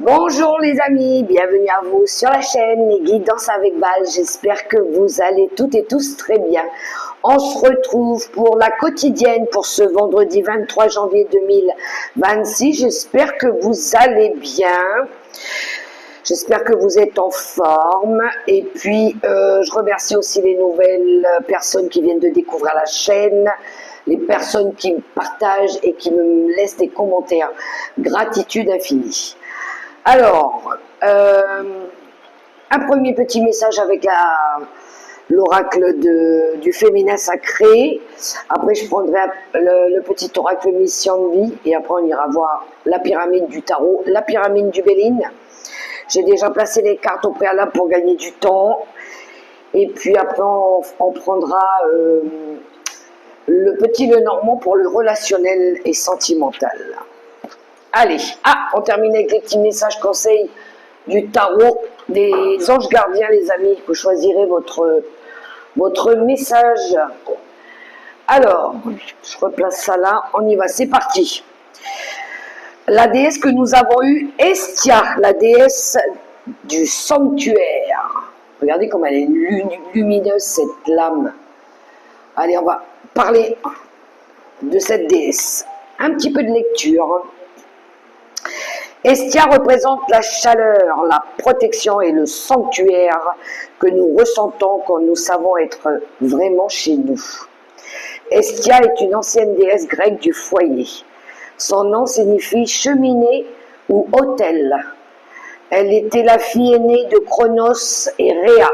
Bonjour les amis, bienvenue à vous sur la chaîne Les Guidances avec Val. J'espère que vous allez toutes et tous très bien. On se retrouve pour la quotidienne pour ce vendredi 23 janvier 2026. J'espère que vous allez bien. J'espère que vous êtes en forme. Et puis, je remercie aussi les nouvelles personnes qui viennent de découvrir la chaîne, les personnes qui me partagent et qui me laissent des commentaires. Gratitude infinie. Alors, un premier petit message avec l'oracle du féminin sacré. Après, je prendrai le petit oracle mission de vie et après, on ira voir la pyramide du tarot, la pyramide du Béline. J'ai déjà placé les cartes au préalable pour gagner du temps. Et puis après, on prendra le petit Lenormand pour le relationnel et sentimental. Allez, on termine avec les petits messages conseils du tarot des anges gardiens, les amis. Vous choisirez votre message. Alors, je replace ça là, on y va, c'est parti. La déesse que nous avons eue, Estia, la déesse du sanctuaire. Regardez comme elle est lumineuse, cette lame. Allez, on va parler de cette déesse. Un petit peu de lecture. Estia représente la chaleur, la protection et le sanctuaire que nous ressentons quand nous savons être vraiment chez nous. Estia est une ancienne déesse grecque du foyer. Son nom signifie cheminée ou autel. Elle était la fille aînée de Cronos et Rhea.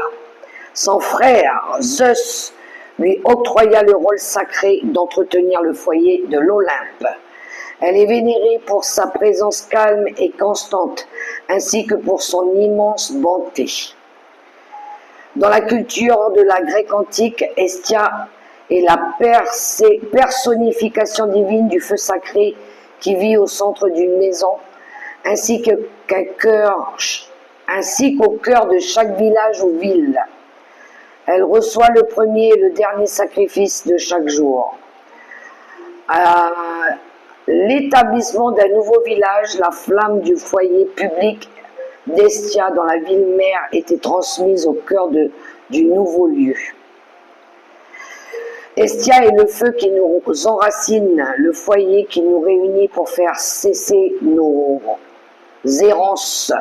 Son frère, Zeus, lui octroya le rôle sacré d'entretenir le foyer de l'Olympe. Elle est vénérée pour sa présence calme et constante, ainsi que pour son immense bonté. Dans la culture de la Grèce antique, Estia est la personnification divine du feu sacré qui vit au centre d'une maison, ainsi qu'au cœur de chaque village ou ville. Elle reçoit le premier et le dernier sacrifice de chaque jour. À l'établissement d'un nouveau village, la flamme du foyer public d'Estia dans la ville mère était transmise au cœur du nouveau lieu. Estia est le feu qui nous enracine, le foyer qui nous réunit pour faire cesser nos errances.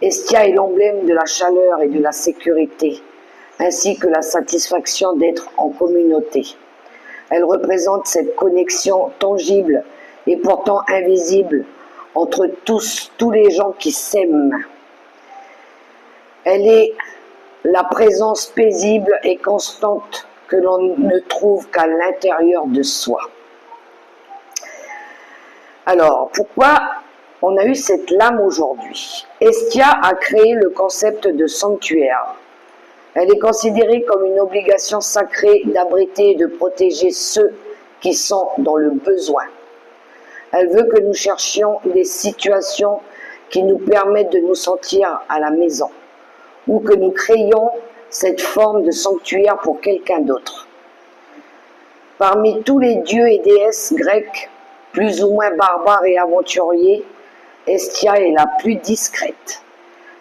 Estia est l'emblème de la chaleur et de la sécurité, ainsi que la satisfaction d'être en communauté. Elle représente cette connexion tangible et pourtant invisible entre tous les gens qui s'aiment. Elle est la présence paisible et constante que l'on ne trouve qu'à l'intérieur de soi. Alors, pourquoi on a eu cette lame aujourd'hui? Estia a créé le concept de sanctuaire. Elle est considérée comme une obligation sacrée d'abriter et de protéger ceux qui sont dans le besoin. Elle veut que nous cherchions des situations qui nous permettent de nous sentir à la maison, ou que nous créions cette forme de sanctuaire pour quelqu'un d'autre. Parmi tous les dieux et déesses grecs, plus ou moins barbares et aventuriers, Estia est la plus discrète.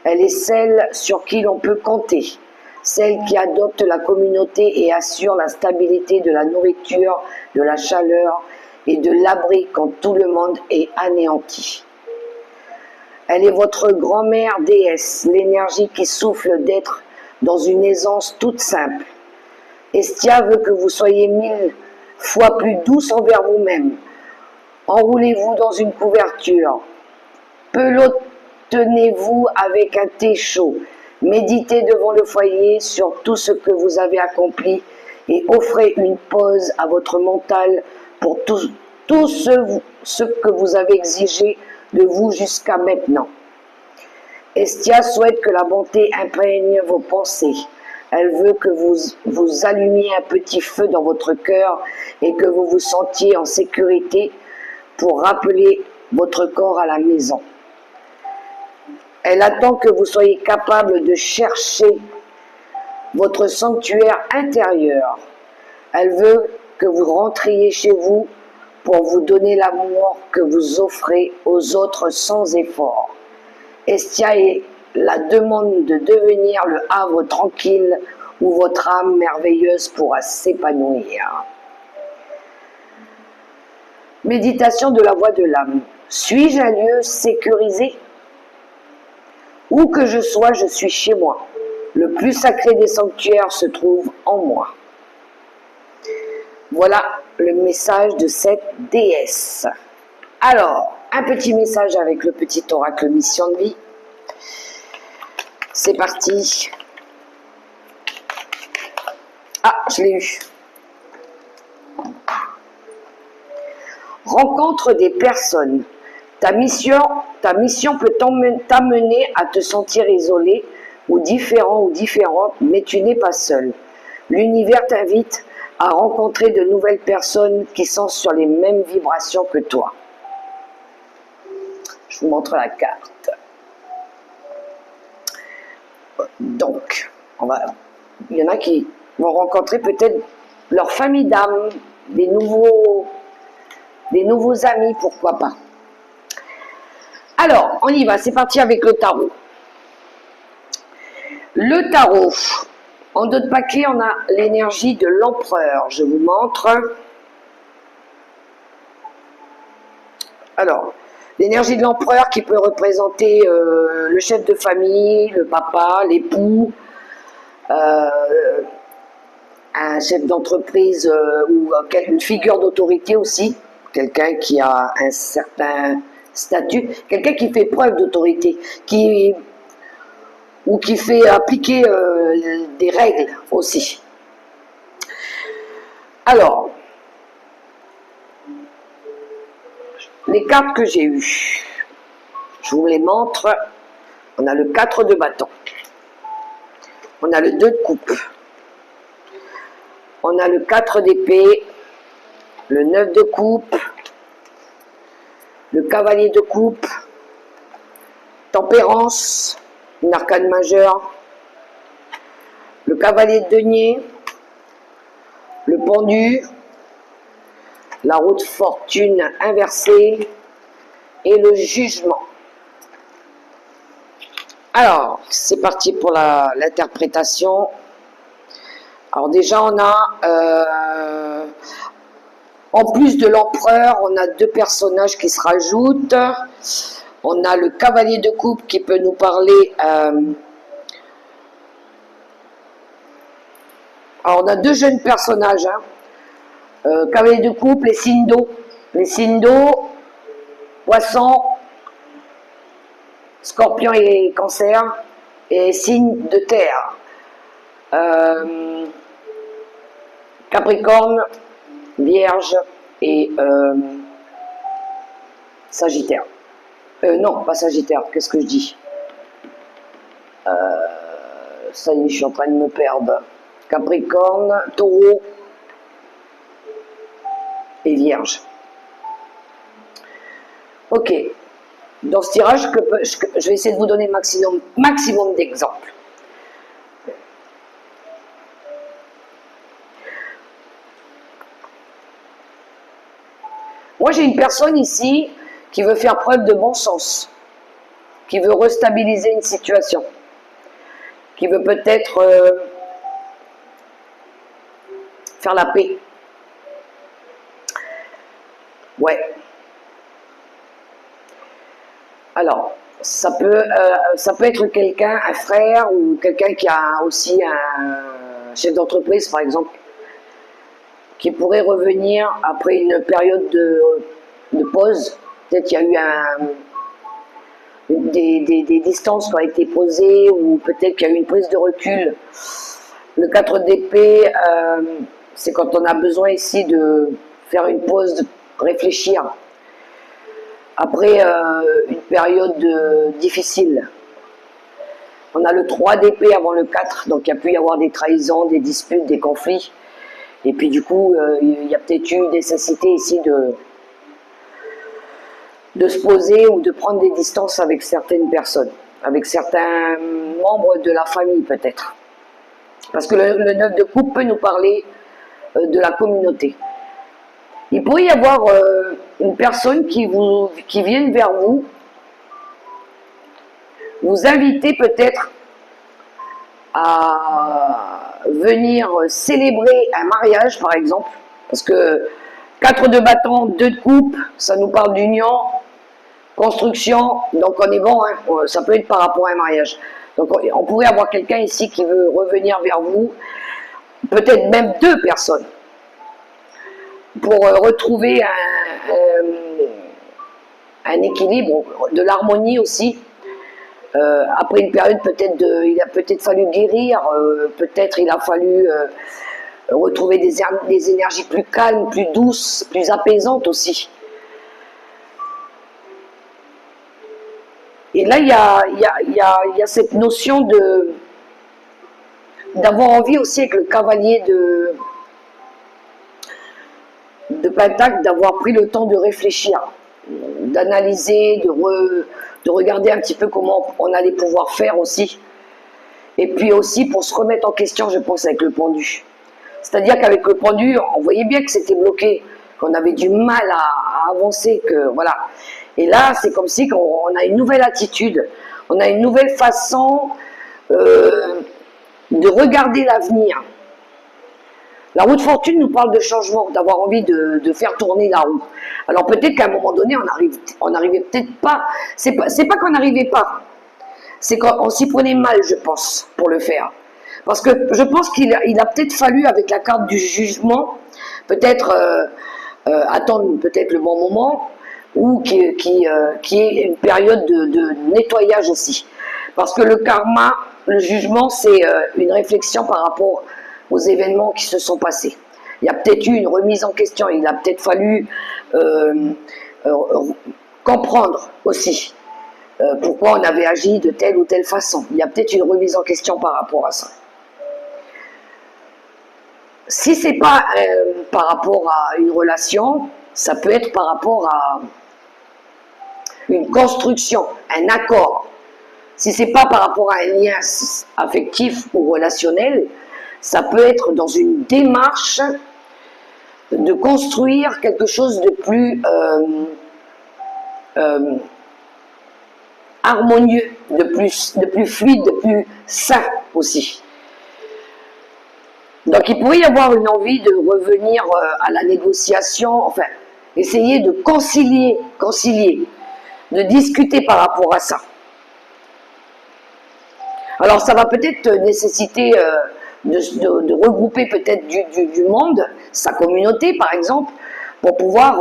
Elle est celle sur qui l'on peut compter, celle qui adopte la communauté et assure la stabilité de la nourriture, de la chaleur et de l'abri quand tout le monde est anéanti. Elle est votre grand-mère déesse, l'énergie qui souffle d'être dans une aisance toute simple. Estia veut que vous soyez 1000 fois plus douce envers vous-même. Enroulez-vous dans une couverture. Pelotonnez-vous avec un thé chaud. Méditez devant le foyer sur tout ce que vous avez accompli et offrez une pause à votre mental pour tout ce que vous avez exigé de vous jusqu'à maintenant. Estia souhaite que la bonté imprègne vos pensées. Elle veut que vous allumiez un petit feu dans votre cœur et que vous vous sentiez en sécurité pour rappeler votre corps à la maison. Elle attend que vous soyez capable de chercher votre sanctuaire intérieur. Elle veut que vous rentriez chez vous pour vous donner l'amour que vous offrez aux autres sans effort. Estia est la demande de devenir le havre tranquille où votre âme merveilleuse pourra s'épanouir. Méditation de la voix de l'âme. Suis-je un lieu sécurisé? Où que je sois, je suis chez moi. Le plus sacré des sanctuaires se trouve en moi. Voilà le message de cette déesse. Alors, un petit message avec le petit oracle mission de vie. C'est parti. Ah, je l'ai eu. Rencontre des personnes. Ta mission peut t'amener à te sentir isolé ou différent ou différente, mais tu n'es pas seul. L'univers t'invite à rencontrer de nouvelles personnes qui sont sur les mêmes vibrations que toi. Je vous montre la carte. Donc, il y en a qui vont rencontrer peut-être leur famille d'âme, des nouveaux amis, pourquoi pas. Alors, on y va, c'est parti avec le tarot. Le tarot, en dos de paquet, on a l'énergie de l'empereur. Je vous montre. Alors, l'énergie de l'empereur qui peut représenter le chef de famille, le papa, l'époux, un chef d'entreprise ou une figure d'autorité aussi, quelqu'un qui a un certain statut, quelqu'un qui fait preuve d'autorité, ou qui fait appliquer des règles aussi. Alors, les cartes que j'ai eues, je vous les montre. On a le 4 de bâton, on a le 2 de coupe, on a le 4 d'épée, le 9 de coupe, le cavalier de coupe, tempérance, une arcane majeure, le cavalier de denier, le pendu, la roue de fortune inversée et le jugement. Alors, c'est parti pour l'interprétation. Alors déjà, on a, en plus de l'empereur, on a deux personnages qui se rajoutent. On a le cavalier de coupe qui peut nous parler. Alors, on a deux jeunes personnages. Cavalier de coupe, les signes d'eau. Les signes d'eau, poisson, scorpion et cancer. Et signes de terre. Capricorne, Vierge et Sagittaire. Non, pas Sagittaire, qu'est-ce que je dis? Ça y est, je suis en train de me perdre. Capricorne, Taureau et Vierge. Ok. Dans ce tirage, je vais essayer de vous donner le maximum d'exemples. Moi, j'ai une personne ici qui veut faire preuve de bon sens, qui veut restabiliser une situation, qui veut peut-être faire la paix. Ouais. Alors, ça peut être quelqu'un, un frère ou quelqu'un qui a aussi un chef d'entreprise, par exemple, qui pourrait revenir après une période de pause. Peut-être qu'il y a eu des distances qui ont été posées ou peut-être qu'il y a eu une prise de recul. Le 4 d'épée, c'est quand on a besoin ici de faire une pause, de réfléchir. Après une période difficile. On a le 3 d'épée avant le 4, donc il y a pu y avoir des trahisons, des disputes, des conflits. Et puis du coup, il y a peut-être eu nécessité ici de se poser ou de prendre des distances avec certaines personnes, avec certains membres de la famille peut-être. Parce que le 9 de coupe peut nous parler de la communauté. Il pourrait y avoir une personne qui vienne vers vous vous inviter peut-être à venir célébrer un mariage, par exemple, parce que 4 de bâton, 2 de coupe, ça nous parle d'union, construction, donc on est bon, hein, ça peut être par rapport à un mariage. Donc on pourrait avoir quelqu'un ici qui veut revenir vers vous, peut-être même 2 personnes, pour retrouver un équilibre, de l'harmonie aussi. Après une période il a peut-être fallu guérir, peut-être il a fallu retrouver des énergies plus calmes, plus douces, plus apaisantes aussi. Et là, il y a cette notion d'avoir envie aussi avec le cavalier de Pentacle, d'avoir pris le temps de réfléchir, d'analyser, de regarder un petit peu comment on allait pouvoir faire aussi. Et puis aussi pour se remettre en question, je pense, avec le pendu. C'est-à-dire qu'avec le pendu, on voyait bien que c'était bloqué, qu'on avait du mal à avancer, que voilà. Et là, c'est comme si on a une nouvelle attitude, on a une nouvelle façon de regarder l'avenir. La roue de fortune nous parle de changement, d'avoir envie de faire tourner la roue. Alors peut-être qu'à un moment donné, on n'arrivait peut-être pas. C'est pas qu'on n'arrivait pas, c'est qu'on s'y prenait mal, je pense, pour le faire. Parce que je pense qu'il a peut-être fallu, avec la carte du jugement, peut-être attendre peut-être le bon moment, ou qui est une période de nettoyage aussi. Parce que le karma, le jugement, c'est une réflexion par rapport aux événements qui se sont passés. Il y a peut-être eu une remise en question, il a peut-être fallu comprendre aussi pourquoi on avait agi de telle ou telle façon. Il y a peut-être une remise en question par rapport à ça. Si c'est pas par rapport à une relation, ça peut être par rapport à une construction, un accord. Si c'est pas par rapport à un lien affectif ou relationnel, ça peut être dans une démarche de construire quelque chose de plus harmonieux, de plus fluide, de plus sain aussi. Donc il pourrait y avoir une envie de revenir à la négociation, enfin, essayer de concilier, de discuter par rapport à ça. Alors ça va peut-être nécessiter de regrouper peut-être du monde, sa communauté par exemple, pour pouvoir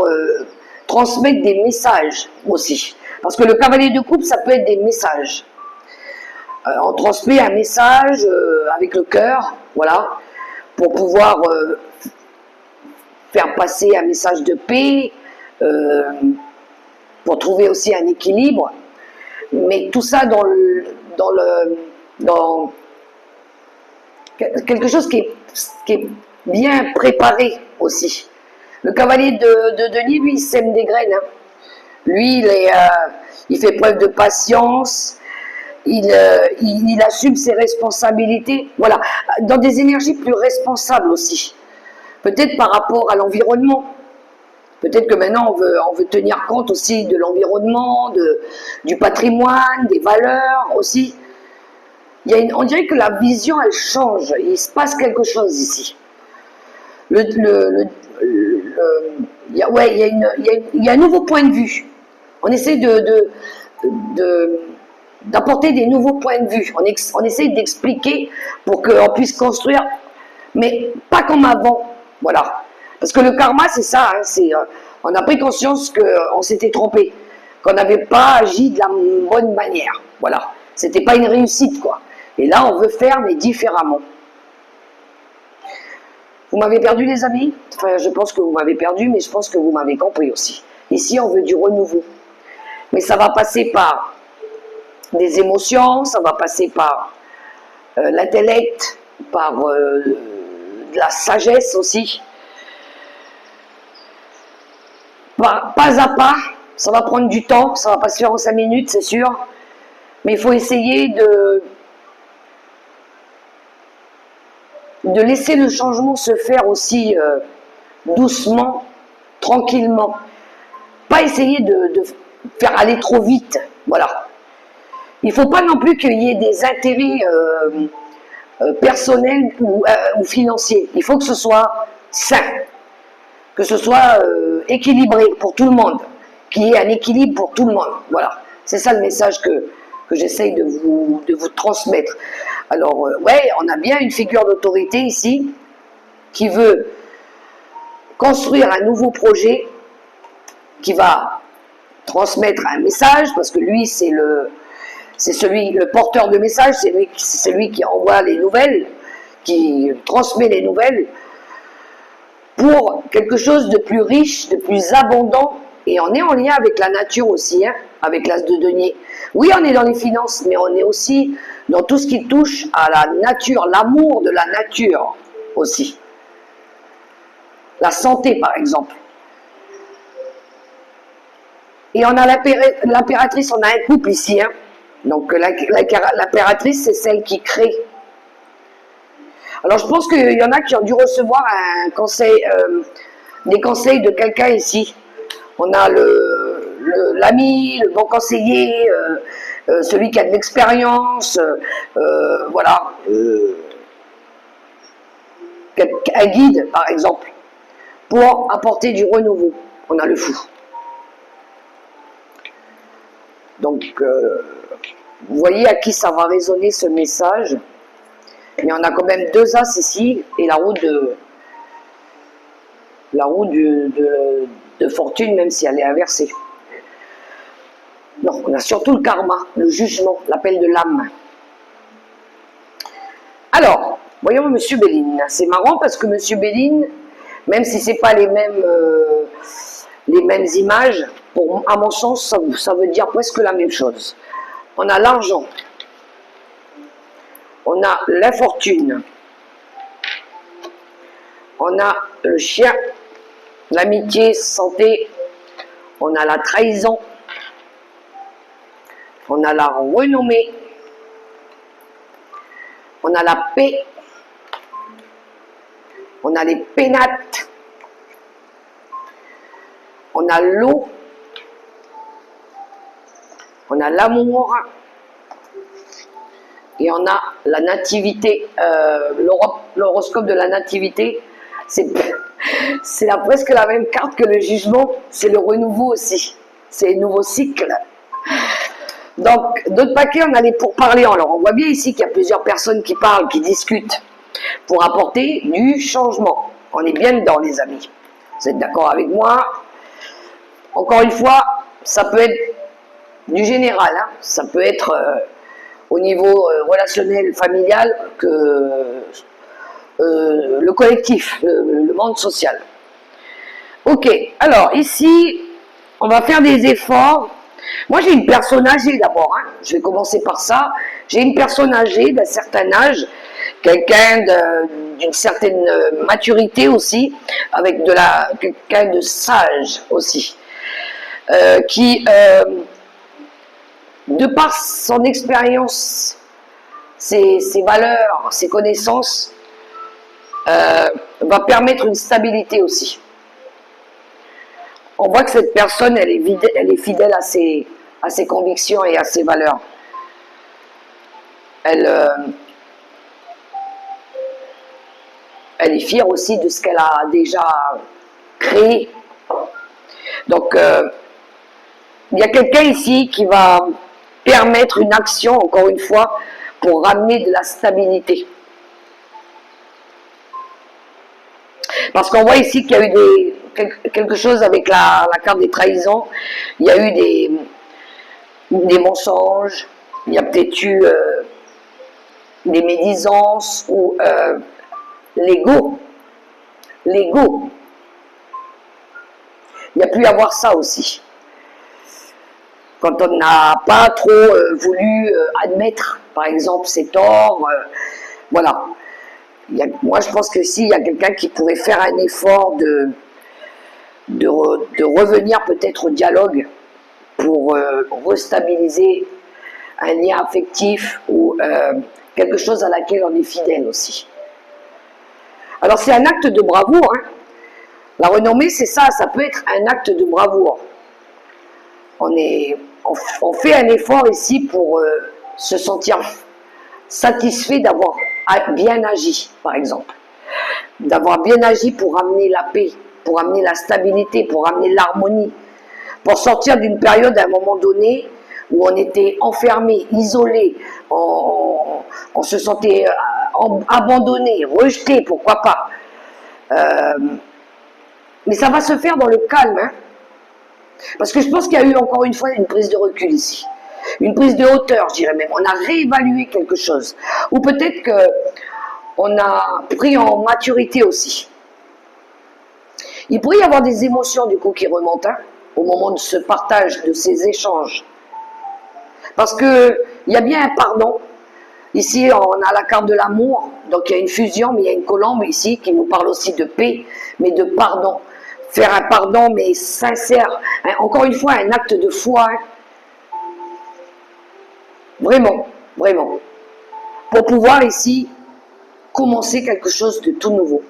transmettre des messages aussi. Parce que le cavalier de coupe, ça peut être des messages. On transmet un message avec le cœur, voilà, pour pouvoir faire passer un message de paix, pour trouver aussi un équilibre. Mais tout ça dans quelque chose qui est bien préparé aussi. Le cavalier de Denis, lui, il sème des graines. Hein. Lui, il fait preuve de patience, il assume ses responsabilités. Voilà, dans des énergies plus responsables aussi. Peut-être par rapport à l'environnement. Peut-être que maintenant, on veut tenir compte aussi de l'environnement, du patrimoine, des valeurs aussi. On dirait que la vision, elle change. Il se passe quelque chose ici. Il y a un nouveau point de vue. On essaie d'apporter des nouveaux points de vue. On essaie d'expliquer pour qu'on puisse construire, mais pas comme avant. Voilà. Parce que le karma, c'est ça. Hein, on a pris conscience qu'on s'était trompé, qu'on n'avait pas agi de la bonne manière. Voilà. C'était pas une réussite, quoi. Et là, on veut faire, mais différemment. Vous m'avez perdu, les amis? Enfin, je pense que vous m'avez perdu, mais je pense que vous m'avez compris aussi. Ici, on veut du renouveau. Mais ça va passer par des émotions, ça va passer par l'intellect, par de la sagesse aussi. Pas à pas, ça va prendre du temps, ça va pas se faire en 5 minutes, c'est sûr. Mais il faut essayer de laisser le changement se faire aussi doucement, tranquillement. Pas essayer de faire aller trop vite, voilà. il ne faut pas non plus qu'il y ait des intérêts personnels ou financiers. Il faut que ce soit sain, que ce soit équilibré pour tout le monde, qu'il y ait un équilibre pour tout le monde. Voilà, c'est ça le message que j'essaye de vous transmettre. Alors, ouais, on a bien une figure d'autorité ici qui veut construire un nouveau projet, qui va transmettre un message, parce que lui, c'est le porteur de message, c'est celui qui envoie les nouvelles, qui transmet les nouvelles, pour quelque chose de plus riche, de plus abondant, et on est en lien avec la nature aussi, hein, avec l'as de denier. Oui, on est dans les finances, mais on est aussi dans tout ce qui touche à la nature, l'amour de la nature aussi. La santé, par exemple. Et on a l'impératrice, on a un couple ici, hein. Donc l'impératrice, c'est celle qui crée. Alors je pense qu'il y en a qui ont dû recevoir un conseil, des conseils de quelqu'un ici. On a l'ami, le bon conseiller, celui qui a de l'expérience, voilà, un guide par exemple, pour apporter du renouveau. On a le fou. Donc, vous voyez à qui ça va résonner ce message. Mais on a quand même 2 as ici et la roue de fortune, même si elle est inversée. Non, on a surtout le karma, le jugement, l'appel de l'âme. Alors, voyons Monsieur Béline. C'est marrant parce que Monsieur Béline, même si c'est pas les mêmes images, à mon sens, ça veut dire presque la même chose. On a l'argent, on a l'infortune, on a le chien, l'amitié, santé, on a la trahison, on a la renommée, on a la paix, on a les pénates, on a l'eau, on a l'amour et on a la nativité. L'horoscope de la nativité, c'est presque la même carte que le jugement, c'est le renouveau aussi, c'est le nouveau cycle. Donc, d'autres paquets, on a les pourparlers. Alors, on voit bien ici qu'il y a plusieurs personnes qui parlent, qui discutent pour apporter du changement. On est bien dedans, les amis. Vous êtes d'accord avec moi? Encore une fois, ça peut être du général, hein. Ça peut être au niveau relationnel, familial, que le collectif, le monde social. Ok, alors ici, on va faire des efforts. Moi, j'ai une personne âgée d'abord, hein. Je vais commencer par ça. J'ai une personne âgée d'un certain âge, quelqu'un d'une certaine maturité aussi, avec quelqu'un de sage aussi, qui, de par son expérience, ses valeurs, ses connaissances, va permettre une stabilité aussi. On voit que cette personne, elle est fidèle à ses convictions et à ses valeurs. Elle est fière aussi de ce qu'elle a déjà créé. Donc, il y a quelqu'un ici qui va permettre une action, encore une fois, pour ramener de la stabilité. Parce qu'on voit ici qu'il y a eu quelque chose avec la carte des trahisons. Il y a eu des mensonges, il y a peut-être eu des médisances ou l'ego. L'ego. Il y a pu y avoir ça aussi. Quand on n'a pas trop voulu admettre, par exemple, ses torts, voilà. Moi, je pense que s'il y a quelqu'un qui pourrait faire un effort de revenir peut-être au dialogue pour restabiliser un lien affectif ou quelque chose à laquelle on est fidèle aussi. Alors, c'est un acte de bravoure, hein. La renommée, c'est ça, ça peut être un acte de bravoure. On fait un effort ici pour se sentir satisfait d'avoir bien agi, par exemple. D'avoir bien agi pour amener la paix, pour amener la stabilité, pour amener l'harmonie, pour sortir d'une période à un moment donné où on était enfermé, isolé, on se sentait abandonné, rejeté, pourquoi pas. Mais ça va se faire dans le calme, hein, parce que je pense qu'il y a eu encore une fois une prise de recul ici. Une prise de hauteur, je dirais même. On a réévalué quelque chose. Ou peut-être qu'on a pris en maturité aussi. Il pourrait y avoir des émotions du coup qui remontent hein, au moment de ce partage, de ces échanges. Parce qu'il y a bien un pardon. Ici, on a la carte de l'amour. Donc il y a une fusion, mais il y a une colombe ici qui nous parle aussi de paix, mais de pardon. Faire un pardon, mais sincère. Hein, encore une fois, un acte de foi. Hein. Vraiment, vraiment. Pour pouvoir ici commencer quelque chose de tout nouveau.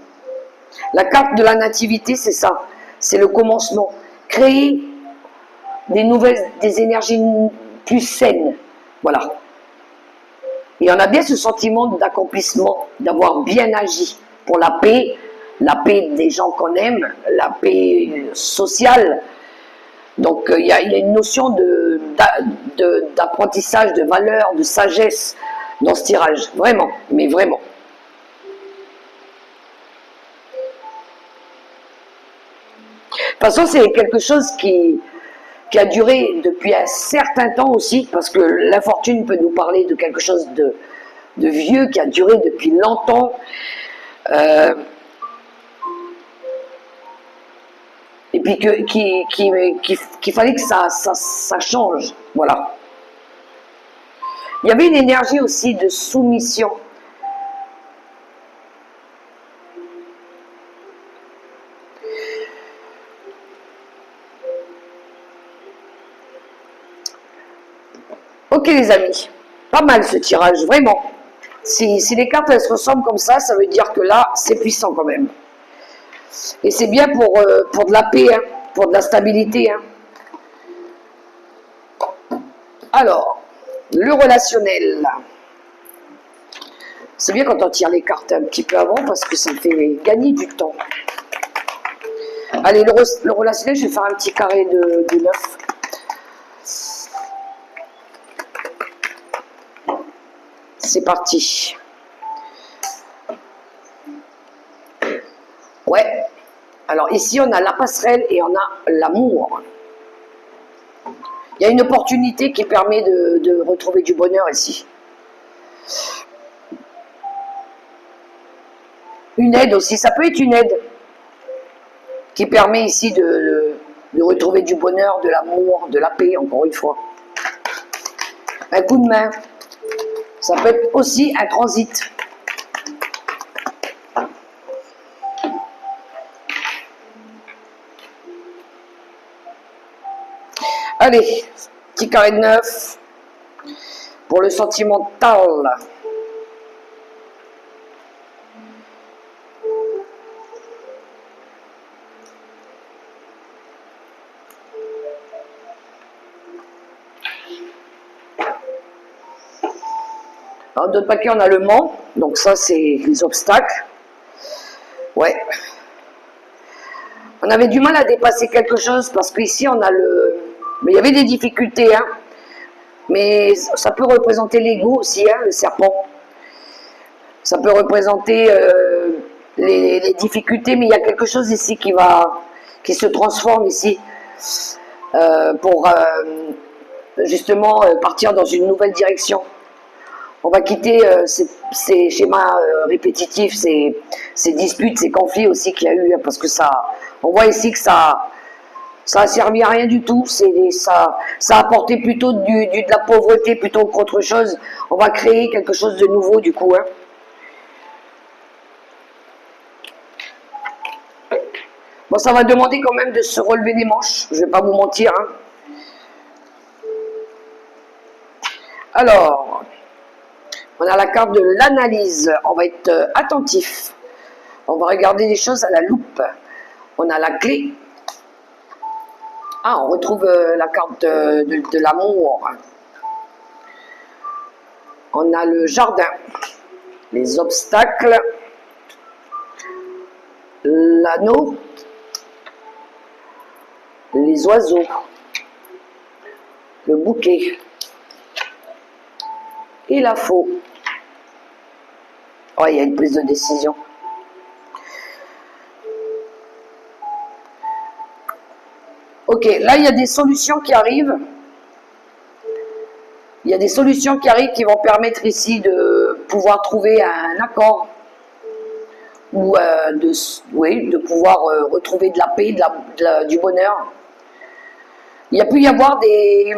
La carte de la nativité, c'est ça. C'est le commencement. Créer des énergies plus saines. Voilà. Et on a bien ce sentiment d'accomplissement, d'avoir bien agi pour la paix des gens qu'on aime, la paix sociale. Donc il y a une notion d'apprentissage, de valeur, de sagesse dans ce tirage, vraiment, mais vraiment. De toute façon, c'est quelque chose qui a duré depuis un certain temps aussi, parce que l'infortune peut nous parler de quelque chose de vieux, qui a duré depuis longtemps. Et puis qu'il fallait que ça change. Voilà. Il y avait une énergie aussi de soumission. Ok les amis, pas mal ce tirage, vraiment. Si les cartes elles se ressemblent comme ça veut dire que là, c'est puissant quand même. Et c'est bien pour de la paix, hein, pour de la stabilité. Hein. Alors, le relationnel. C'est bien quand on tire les cartes un petit peu avant parce que ça me fait gagner du temps. Allez, le relationnel, je vais faire un petit carré de 9. C'est parti. Ouais. Alors ici, on a la passerelle et on a l'amour. Il y a une opportunité qui permet de retrouver du bonheur ici. Une aide aussi, ça peut être une aide qui permet ici de retrouver du bonheur, de l'amour, de la paix, encore une fois. Un coup de main. Ça peut être aussi un transit. Allez, petit carré de 9 pour le sentimental. Alors, d'autres paquets, on a le Mans, donc ça, c'est les obstacles. Ouais. On avait du mal à dépasser quelque chose parce qu'ici, on a le... Mais il y avait des difficultés, hein. Mais ça peut représenter l'ego aussi, hein, le serpent. Ça peut représenter les difficultés, mais il y a quelque chose ici qui se transforme ici pour justement partir dans une nouvelle direction. On va quitter ces schémas répétitifs, ces disputes, ces conflits aussi qu'il y a eu, hein, parce que on voit ici que ça a servi à rien du tout. Ça a apporté plutôt de la pauvreté plutôt qu'autre chose. On va créer quelque chose de nouveau du coup. Hein. Bon, ça va demander quand même de se relever les manches. Je ne vais pas vous mentir. Hein. Alors. On a la carte de l'analyse, on va être attentif, on va regarder les choses à la loupe. On a la clé. Ah, on retrouve la carte de l'amour. On a le jardin, les obstacles, l'anneau, les oiseaux, le bouquet et la faux. Oh, il y a une prise de décision. Ok, là il y a des solutions qui arrivent. Il y a des solutions qui arrivent qui vont permettre ici de pouvoir trouver un accord ou de pouvoir retrouver de la paix, du bonheur. Il a pu y avoir des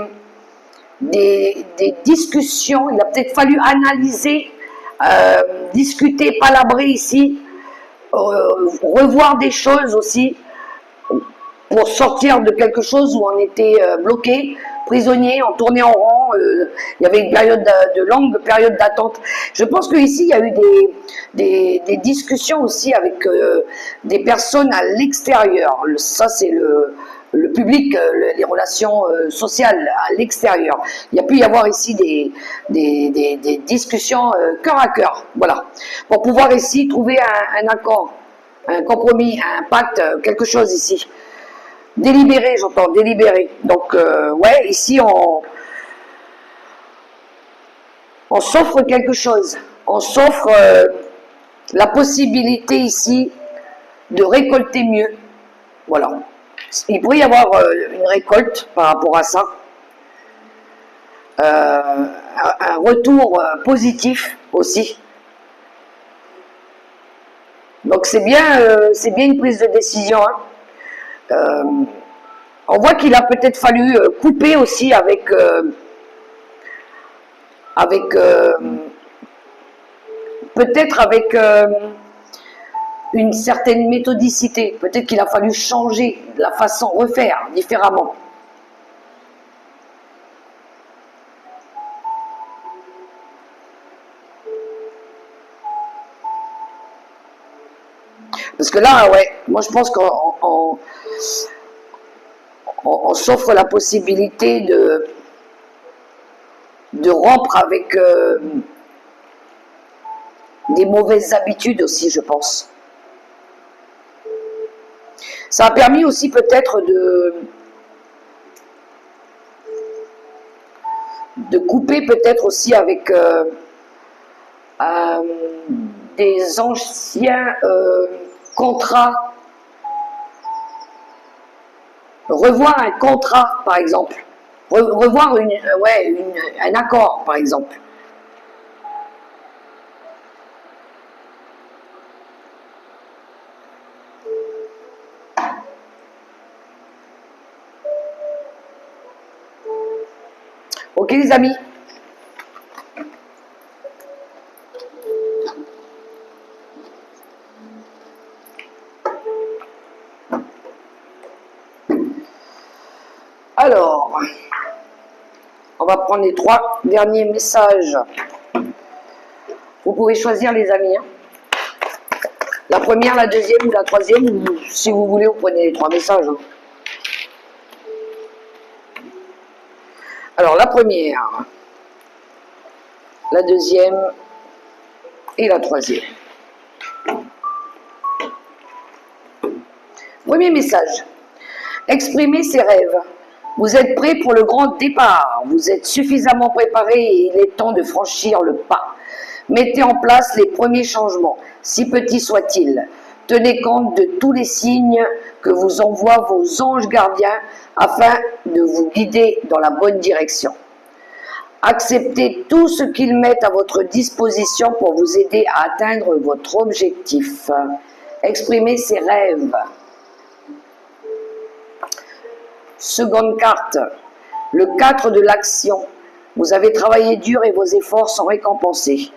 discussions, il a peut-être fallu analyser, discuter, palabrer ici, revoir des choses aussi pour sortir de quelque chose où on était bloqué, prisonnier, on tournait en rond, il y avait une période de longue période d'attente. Je pense qu'ici, il y a eu des discussions aussi avec des personnes à l'extérieur. Ça, c'est le public, les relations sociales à l'extérieur. Il y a pu y avoir ici des discussions cœur à cœur, voilà, pour pouvoir ici trouver un accord, un compromis, un pacte, quelque chose ici. Délibéré, j'entends, délibéré. Donc, ouais, ici, on s'offre quelque chose. On s'offre la possibilité ici de récolter mieux. Voilà. Il pourrait y avoir une récolte par rapport à ça. Un retour positif aussi. Donc, c'est bien une prise de décision, hein. On voit qu'il a peut-être fallu couper aussi avec peut-être avec une certaine méthodicité. Peut-être qu'il a fallu changer la façon, refaire différemment. Parce que là, ouais, moi je pense qu'on s'offre la possibilité de rompre avec des mauvaises habitudes aussi, je pense. Ça a permis aussi peut-être de couper peut-être aussi avec des anciens contrat, revoir un contrat par exemple, revoir un accord par exemple. Ok les amis. Alors, on va prendre les 3 derniers messages. Vous pouvez choisir les amis. Hein. La première, la deuxième ou la troisième, ou si vous voulez, vous prenez les 3 messages. Hein. Alors, la première, la deuxième et la troisième. Premier message. Exprimez ses rêves. Vous êtes prêt pour le grand départ. Vous êtes suffisamment préparé et il est temps de franchir le pas. Mettez en place les premiers changements, si petits soient-ils. Tenez compte de tous les signes que vous envoient vos anges gardiens afin de vous guider dans la bonne direction. Acceptez tout ce qu'ils mettent à votre disposition pour vous aider à atteindre votre objectif. Exprimez ses rêves. Seconde carte, le 4 de l'action. Vous avez travaillé dur et vos efforts sont récompensés.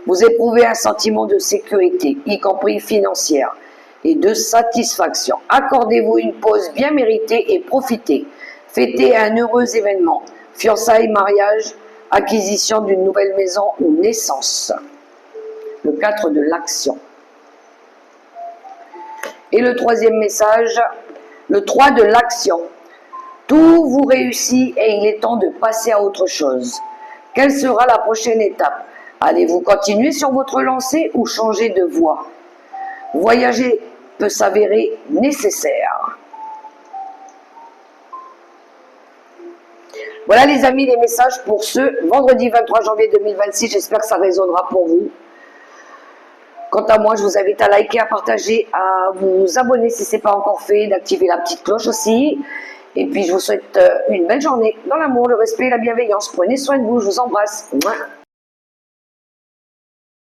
Vous éprouvez un sentiment de sécurité, y compris financière, et de satisfaction. Accordez-vous une pause bien méritée et profitez. Fêtez un heureux événement, fiançailles, mariage, acquisition d'une nouvelle maison ou naissance. Le 4 de l'action. Et le troisième message, le 3 de l'action. Tout vous réussit et il est temps de passer à autre chose. Quelle sera la prochaine étape? Allez-vous continuer sur votre lancée ou changer de voie? Voyager peut s'avérer nécessaire. Voilà les amis, les messages pour ce vendredi 23 janvier 2026. J'espère que ça résonnera pour vous. Quant à moi, je vous invite à liker, à partager, à vous abonner si ce n'est pas encore fait, d'activer la petite cloche aussi. Et puis, je vous souhaite une belle journée dans l'amour, le respect et la bienveillance. Prenez soin de vous, je vous embrasse. Mouah.